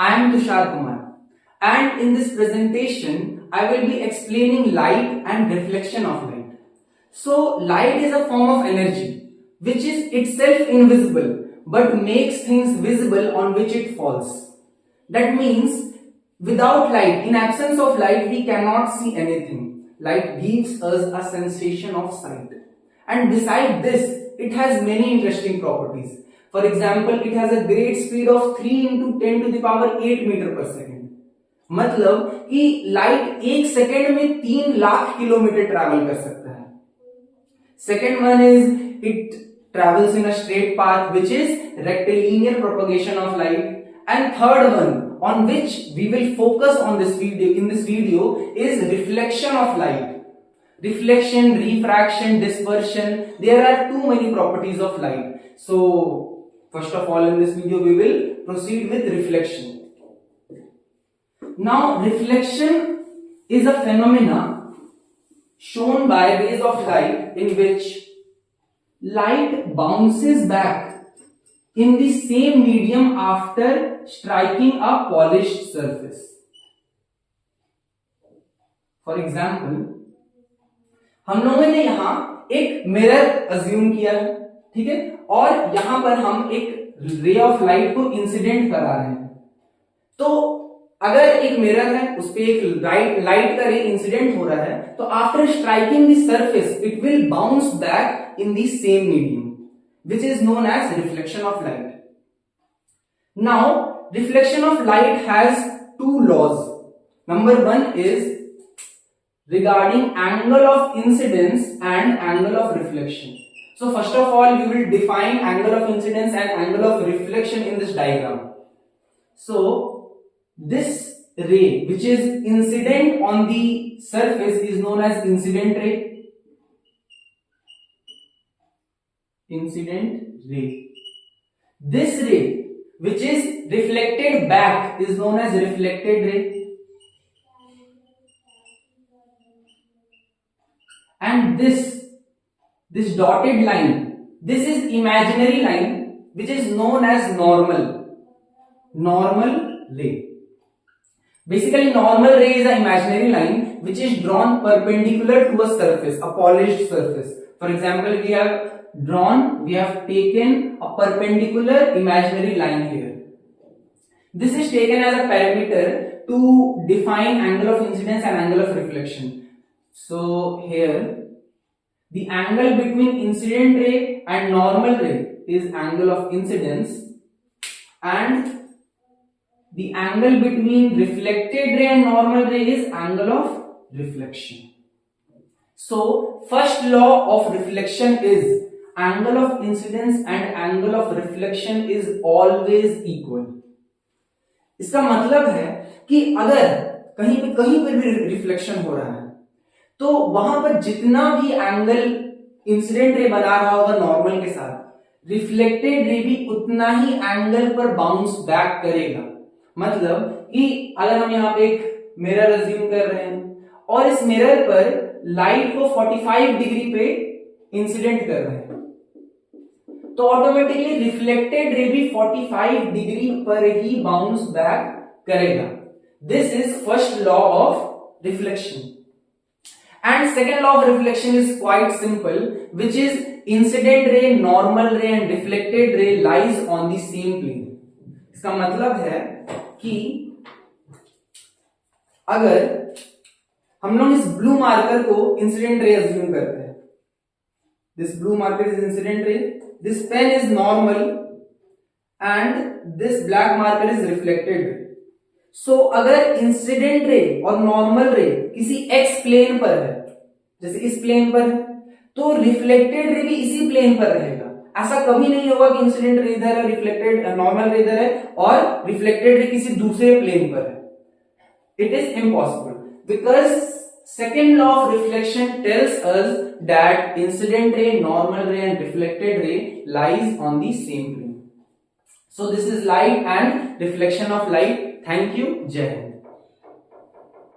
I am Tushar Kumar, and in this presentation, I will be explaining light and reflection of light. So, light is a form of energy which is itself invisible but makes things visible on which it falls. That means, without light, in absence of light, we cannot see anything. Light gives us a sensation of sight. And beside this, it has many interesting properties. For example, it has a great speed of 3 into 10 to the power 8 metre पर second. मतलब कि light एक second में 3 lakh kilometre travel कर सकता है. Second one is it travels in a straight path, which is rectilinear propagation of light. And third one, on which we will focus on this video in this video, is reflection of light. Reflection, refraction, dispersion, there are too many properties of light. So first of all, in this video we will proceed with reflection. Now reflection is a phenomena shown by rays of light in which light bounces back in the same medium after striking a polished surface. For example, हम लोगों ने यहां एक mirror assume किया है, ठीक है, और यहां पर हम एक रे ऑफ लाइट को इंसिडेंट करा रहे हैं. तो अगर एक मिरर है, उस पे एक लाइट का रे इंसिडेंट हो रहा है, तो after striking the surface it will bounce back in the same medium, which is known as reflection of light. Now, reflection of light has two laws. Number one is regarding angle of incidence and angle of reflection. So first of all, we will define angle of incidence and angle of reflection in this diagram. So this ray which is incident on the surface is known as incident ray. Incident ray. This ray which is reflected back is known as reflected ray. And this dotted line, this is imaginary line which is known as normal ray. Basically, normal ray is an imaginary line which is drawn perpendicular to a surface, a polished surface. For example, we have taken a perpendicular imaginary line here. This is taken as a parameter to define angle of incidence and angle of reflection. So here, the angle between incident ray and normal ray is angle of incidence, and the angle between reflected ray and normal ray is angle of reflection. So first law of reflection is angle of incidence and angle of reflection is always equal. इसका मतलब है कि अगर कहीं पर भी reflection हो रहा है, तो वहां पर जितना भी एंगल इंसिडेंट रे बना रहा होगा नॉर्मल के साथ, रिफ्लेक्टेड रे भी उतना ही एंगल पर बाउंस बैक करेगा. मतलब कि अगर हम यहाँ पे एक मिरर अज्यूम कर रहे हैं और इस मिरर पर लाइट को 45 डिग्री पे इंसिडेंट कर रहे हैं, तो ऑटोमेटिकली रिफ्लेक्टेड रे भी 45 डिग्री पर ही बाउंस बैक करेगा. This is first law of reflection. And second law of reflection is quite simple, which is incident ray, normal ray and reflected ray lies on the same plane. इसका मतलब है कि अगर हम लोग इस ब्लू मार्कर को इंसिडेंट रे अज्यूम करते हैं, this blue marker is incident ray, this pen is normal and this black marker is reflected ray. So अगर इंसिडेंट रे और नॉर्मल रे किसी एक्स प्लेन पर है, जैसे इस प्लेन पर है, तो रिफ्लेक्टेड रे भी इसी प्लेन पर रहेगा. ऐसा कभी नहीं होगा कि इंसिडेंट रे इधर है, रिफ्लेक्टेड नॉर्मल रे इधर है और रिफ्लेक्टेड रे किसी दूसरे प्लेन पर है. It is impossible because second law of reflection tells us that incident ray, normal ray and reflected ray lies on the same plane. So this is light and reflection of light. Thank you. Jai Hind.